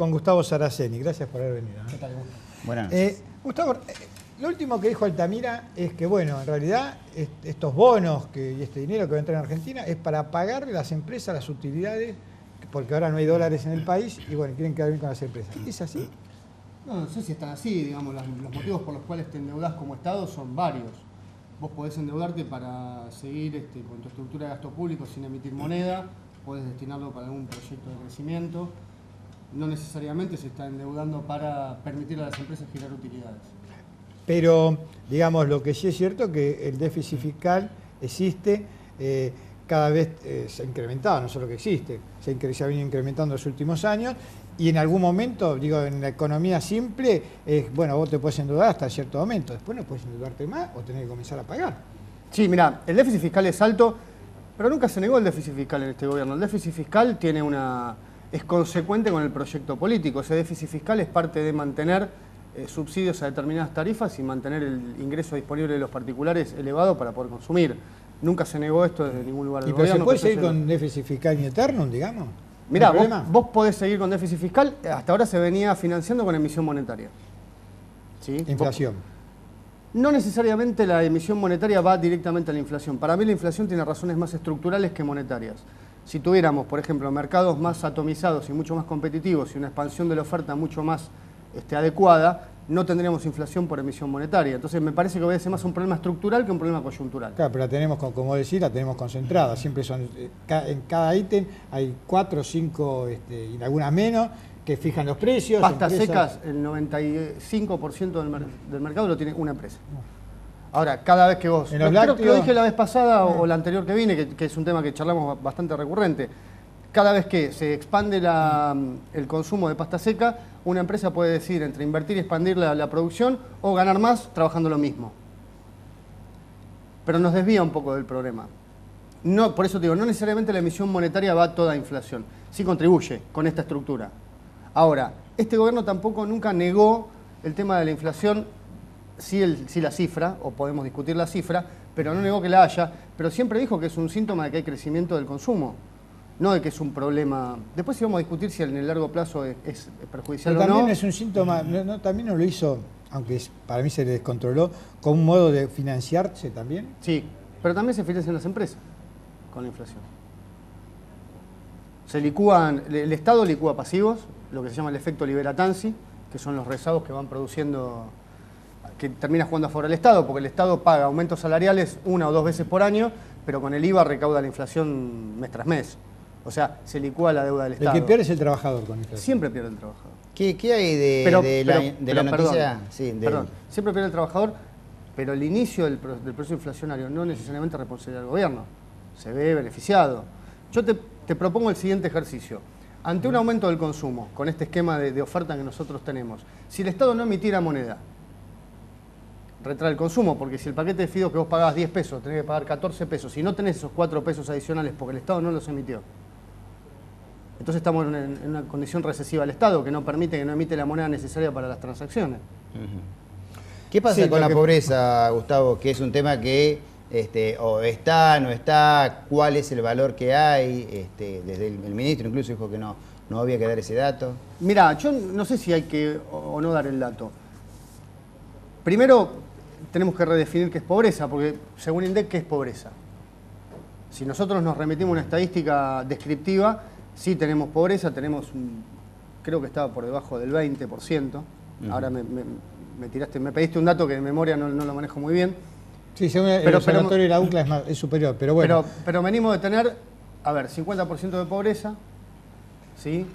con Gustavo Saraceni. Gracias por haber venido. ¿Qué tal, Gustavo? Buenas noches. Gustavo, lo último que dijo Altamira es que, bueno, en realidad estos bonos y este dinero que va a entrar en Argentina es para pagarle a las empresas las utilidades, porque ahora no hay dólares en el país y, bueno, quieren quedar bien con las empresas. ¿Es así? No sé si están así, digamos, los motivos por los cuales te endeudás como Estado son varios. Vos podés endeudarte para seguir con tu estructura de gasto público sin emitir moneda, podés destinarlo para algún proyecto de crecimiento. No necesariamente se está endeudando para permitirle a las empresas girar utilidades. Pero, digamos, lo que sí es cierto que el déficit fiscal existe, cada vez se ha incrementado, no solo que existe, se ha venido incrementando en los últimos años y en algún momento, digo, en la economía simple, bueno, vos te puedes endeudar hasta cierto momento, después no puedes endeudarte más o tenés que comenzar a pagar. Sí, mira, el déficit fiscal es alto, pero nunca se negó el déficit fiscal en este gobierno. El déficit fiscal es consecuente con el proyecto político. Ese déficit fiscal es parte de mantener subsidios a determinadas tarifas y mantener el ingreso disponible de los particulares elevado para poder consumir. Nunca se negó esto desde ningún lugar del gobierno. ¿Y se puede seguir con déficit fiscal in eternum, digamos? Mirá, vos podés seguir con déficit fiscal. Hasta ahora se venía financiando con emisión monetaria. ¿Sí? Inflación. No necesariamente la emisión monetaria va directamente a la inflación. Para mí la inflación tiene razones más estructurales que monetarias. Si tuviéramos, por ejemplo, mercados más atomizados y mucho más competitivos y una expansión de la oferta mucho más adecuada, no tendríamos inflación por emisión monetaria. Entonces me parece que obedece más a un problema estructural que un problema coyuntural. Claro, pero la tenemos, como decir, la tenemos concentrada. Siempre son, en cada ítem hay 4 o 5, y algunas menos, que fijan los precios. Pastas secas, el 95% del mercado lo tiene una empresa. Ahora, cada vez que vos... Creo que lo dije la vez pasada o la anterior que vine, que es un tema que charlamos bastante recurrente. Cada vez que se expande el consumo de pasta seca, una empresa puede decidir entre invertir y expandir la producción o ganar más trabajando lo mismo. Pero nos desvía un poco del problema. No, por eso te digo, no necesariamente la emisión monetaria va a toda inflación. Sí contribuye con esta estructura. Ahora, este gobierno tampoco nunca negó el tema de la inflación, sí la cifra, o podemos discutir la cifra, pero no negó que la haya, pero siempre dijo que es un síntoma de que hay crecimiento del consumo. No de que es un problema. Después sí vamos a discutir si en el largo plazo es perjudicial pero o no. También es un síntoma, también no lo hizo, aunque para mí se le descontroló, con un modo de financiarse también. Sí, pero también se financian las empresas con la inflación. Se licúan, el Estado licúa pasivos, lo que se llama el efecto Liberatanzi, que son los rezagos que van produciendo, que termina jugando a favor del Estado, porque el Estado paga aumentos salariales 1 o 2 veces por año, pero con el IVA recauda la inflación mes tras mes. O sea, se licúa la deuda del Estado. El que pierde es el trabajador con inflación. Siempre pierde el trabajador. ¿Qué hay de la noticia? Perdón, siempre pierde el trabajador, pero el inicio del proceso inflacionario no necesariamente es responsabilidad del gobierno. Se ve beneficiado. Yo te propongo el siguiente ejercicio. Ante un aumento del consumo, con este esquema de oferta que nosotros tenemos, si el Estado no emitiera moneda, retrae el consumo, porque si el paquete de fideos que vos pagabas 10 pesos, tenés que pagar 14 pesos, y no tenés esos 4 pesos adicionales porque el Estado no los emitió. Entonces estamos en una condición recesiva del Estado que no permite, que no emite la moneda necesaria para las transacciones. ¿Qué pasa con la pobreza, Gustavo? Que es un tema que o está, no está, cuál es el valor que hay. Desde el ministro incluso dijo que no había que dar ese dato. Mirá, yo no sé si hay que o no dar el dato. Primero, tenemos que redefinir qué es pobreza, porque según INDEC, ¿qué es pobreza? Si nosotros nos remitimos a una estadística descriptiva, sí tenemos pobreza, creo que estaba por debajo del 20%. Ahora me pediste un dato que de memoria no lo manejo muy bien. Sí, según el observatorio de la UCLA es superior, pero bueno. Pero venimos de tener, 50% de pobreza, ¿sí?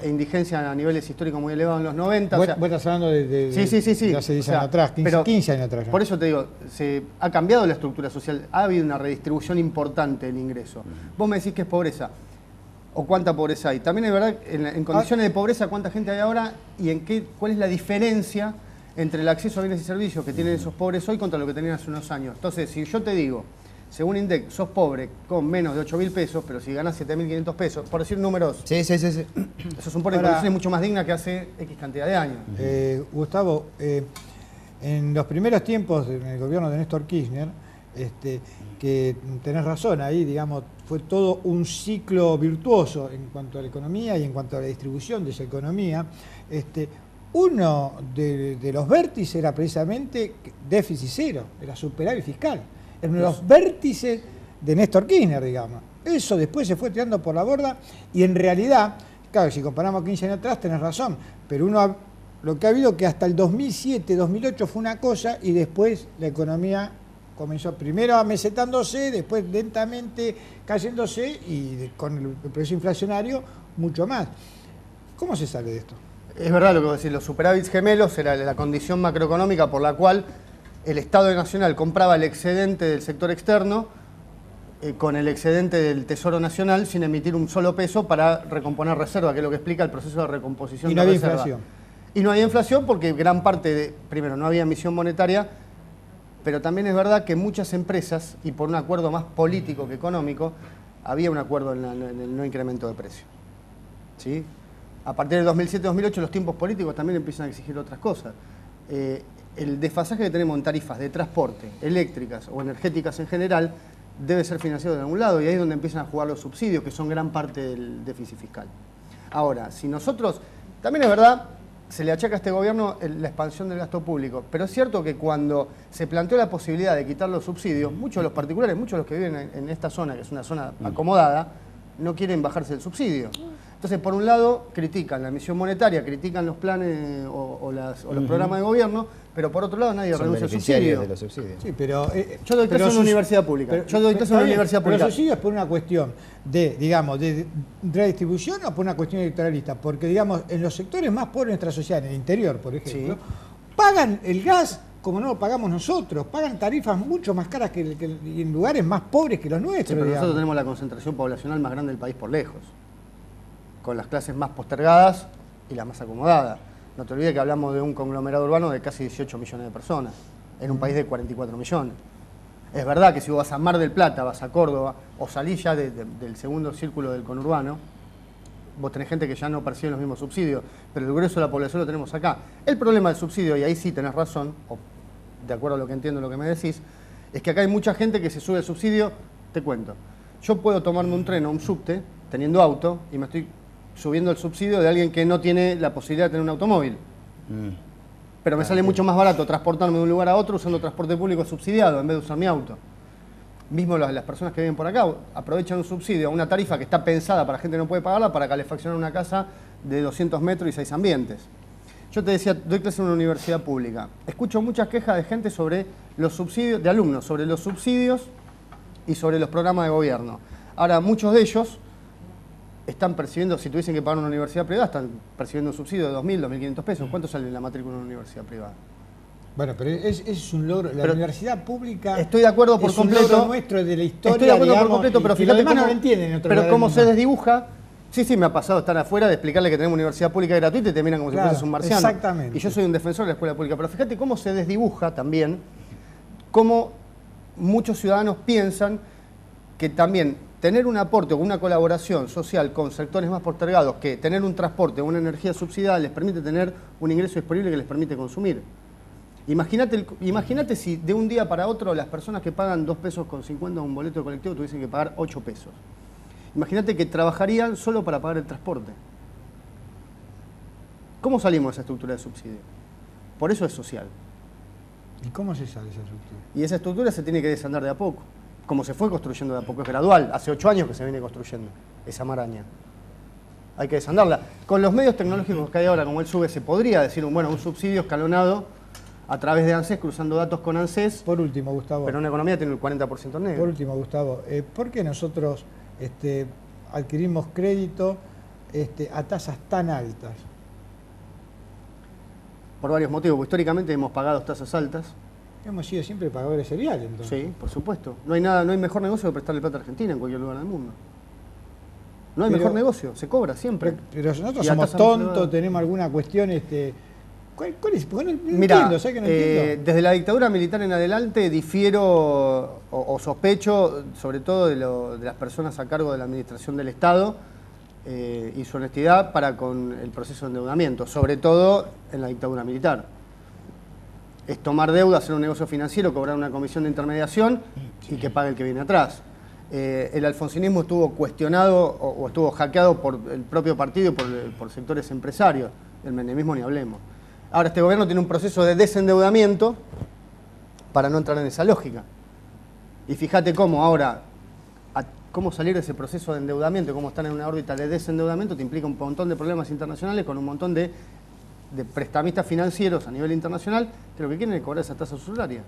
E indigencia a niveles históricos muy elevados en los 90. Vos estás hablando de hace 10 años atrás, 15 años atrás. Por eso te digo, se ha cambiado la estructura social, ha habido una redistribución importante del ingreso. Vos me decís que es pobreza, o cuánta pobreza hay. También es verdad, en condiciones de pobreza, cuánta gente hay ahora y cuál es la diferencia entre el acceso a bienes y servicios que tienen esos pobres hoy contra lo que tenían hace unos años. Entonces, si yo te digo, según INDEC, sos pobre con menos de 8.000 pesos, pero si ganás 7.500 pesos, por decir números, sí. Eso es un pobre en condiciones mucho más digna que hace X cantidad de años. Gustavo, en los primeros tiempos del gobierno de Néstor Kirchner, que tenés razón ahí, digamos, fue todo un ciclo virtuoso en cuanto a la economía y en cuanto a la distribución de esa economía. Uno de los vértices era precisamente déficit cero, era superávit fiscal. Era uno de los vértices de Néstor Kirchner, digamos. Eso después se fue tirando por la borda y en realidad, claro, si comparamos 15 años atrás tenés razón, pero lo que ha habido que hasta el 2007, 2008 fue una cosa y después la economía comenzó primero amesetándose, después lentamente cayéndose y con el precio inflacionario mucho más. ¿Cómo se sale de esto? Es verdad lo que vos decís, los superávits gemelos era la condición macroeconómica por la cual el Estado Nacional compraba el excedente del sector externo con el excedente del Tesoro Nacional sin emitir un solo peso para recomponer reserva, que es lo que explica el proceso de recomposición de reserva. Y no había inflación. Y no había inflación porque gran parte primero, no había emisión monetaria, pero también es verdad que muchas empresas, y por un acuerdo más político que económico, había un acuerdo en el no incremento de precio. ¿Sí? A partir del 2007-2008 los tiempos políticos también empiezan a exigir otras cosas. El desfasaje que tenemos en tarifas de transporte, eléctricas o energéticas en general, debe ser financiado de algún lado y ahí es donde empiezan a jugar los subsidios, que son gran parte del déficit fiscal. Ahora, si nosotros, también es verdad, se le achaca a este gobierno la expansión del gasto público, pero es cierto que cuando se planteó la posibilidad de quitar los subsidios, muchos de los particulares, muchos de los que viven en esta zona, que es una zona acomodada, no quieren bajarse el subsidio. Entonces, por un lado, critican la emisión monetaria, critican los planes o los programas de gobierno, pero por otro lado nadie renuncia al subsidio. De los subsidios. Sí, pero yo doy clase en una universidad pública. Yo doy clase en una universidad pública. Pero los subsidios es por una cuestión de, digamos, de redistribución o por una cuestión electoralista, porque, digamos, en los sectores más pobres de nuestra sociedad, en el interior, por ejemplo, pagan el gas como no lo pagamos nosotros, pagan tarifas mucho más caras que en lugares más pobres que los nuestros. Sí, pero nosotros tenemos la concentración poblacional más grande del país por lejos, con las clases más postergadas y las más acomodadas. No te olvides que hablamos de un conglomerado urbano de casi 18 millones de personas, en un país de 44 millones. Es verdad que si vos vas a Mar del Plata, vas a Córdoba, o salís ya del segundo círculo del conurbano, vos tenés gente que ya no percibe los mismos subsidios, pero el grueso de la población lo tenemos acá. El problema del subsidio, y ahí sí tenés razón, o de acuerdo a lo que entiendo lo que me decís, es que acá hay mucha gente que se sube el subsidio. Te cuento, yo puedo tomarme un tren o un subte teniendo auto y me estoy subiendo el subsidio de alguien que no tiene la posibilidad de tener un automóvil. Pero me sale mucho más barato transportarme de un lugar a otro usando transporte público subsidiado en vez de usar mi auto. Mismo las personas que viven por acá aprovechan un subsidio, una tarifa que está pensada para gente que no puede pagarla para calefaccionar una casa de 200 metros y 6 ambientes. Yo te decía, doy clase en una universidad pública. Escucho muchas quejas de gente sobre los subsidios, de alumnos, sobre los subsidios y sobre los programas de gobierno. Ahora, muchos de ellos están percibiendo, si tuviesen que pagar una universidad privada, están percibiendo un subsidio de 2.000, 2.500 pesos. ¿Cuánto sale la matrícula de una universidad privada? Bueno, pero es un logro. La universidad pública. Estoy de acuerdo por completo. Es un logro nuestro de la historia. Estoy de acuerdo digamos, por completo, pero fíjate cómo no lo entienden. Pero cómo se desdibuja. Sí, me ha pasado estar afuera de explicarle que tenemos universidad pública gratuita y te miran como si fueses un marciano. Exactamente. Y yo soy un defensor de la escuela pública. Pero fíjate cómo se desdibuja también, cómo muchos ciudadanos piensan que también tener un aporte o una colaboración social con sectores más postergados, que tener un transporte o una energía subsidiada les permite tener un ingreso disponible que les permite consumir. Imagínate si de un día para otro las personas que pagan 2,50 pesos un boleto de colectivo tuviesen que pagar 8 pesos. Imagínate que trabajarían solo para pagar el transporte. ¿Cómo salimos de esa estructura de subsidio? Por eso es social. ¿Y cómo se sale esa estructura? Y esa estructura se tiene que desandar de a poco, como se fue construyendo de a poco, es gradual. Hace 8 años que se viene construyendo esa maraña. Hay que desandarla. Con los medios tecnológicos que hay ahora, como el SUBE, se podría decir un subsidio escalonado a través de ANSES, cruzando datos con ANSES. Por último, Gustavo. Pero una economía tiene el 40% negro. Por último, Gustavo, ¿por qué nosotros adquirimos crédito a tasas tan altas? Por varios motivos. Históricamente hemos pagado tasas altas. Hemos sido siempre pagadores seriales, entonces. Sí, por supuesto. No hay mejor negocio que prestarle plata a Argentina en cualquier lugar del mundo. No hay mejor negocio, se cobra siempre. Pero nosotros somos tontos, tenemos alguna cuestión. ¿Cuál es? Porque no entiendo, ¿sabes que no entiendo? Desde la dictadura militar en adelante difiero o sospecho, sobre todo de las personas a cargo de la administración del Estado y su honestidad para con el proceso de endeudamiento, sobre todo en la dictadura militar. Es tomar deuda, hacer un negocio financiero, cobrar una comisión de intermediación y que pague el que viene atrás. el alfonsinismo estuvo cuestionado o estuvo hackeado por el propio partido y por sectores empresarios. El menemismo ni hablemos. Ahora este gobierno tiene un proceso de desendeudamiento para no entrar en esa lógica. Y fíjate cómo ahora, cómo salir de ese proceso de endeudamiento, cómo estar en una órbita de desendeudamiento, te implica un montón de problemas internacionales con un montón de prestamistas financieros a nivel internacional que lo que quieren es cobrar esa tasa usuraria.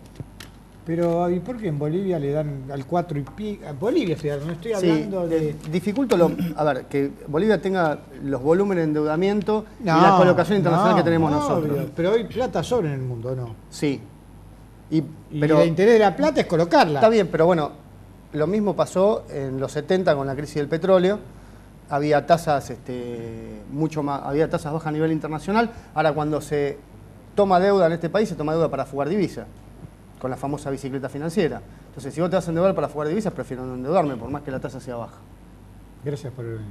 Pero, ¿y por qué en Bolivia le dan al 4 y pico? Bolivia estoy hablando, no estoy hablando de... Dificulto a ver, que Bolivia tenga los volúmenes de endeudamiento y la colocación internacional que tenemos nosotros. Obvio, pero hoy plata sobra en el mundo, ¿no? Sí. Pero el interés de la plata es colocarla. Está bien, pero bueno, lo mismo pasó en los 70 con la crisis del petróleo. Había tasas había tasas bajas a nivel internacional. Ahora cuando se toma deuda en este país, se toma deuda para fugar divisas, con la famosa bicicleta financiera. Entonces, si vos te vas a endeudar para fugar divisas, prefiero no endeudarme, por más que la tasa sea baja. Gracias por venir.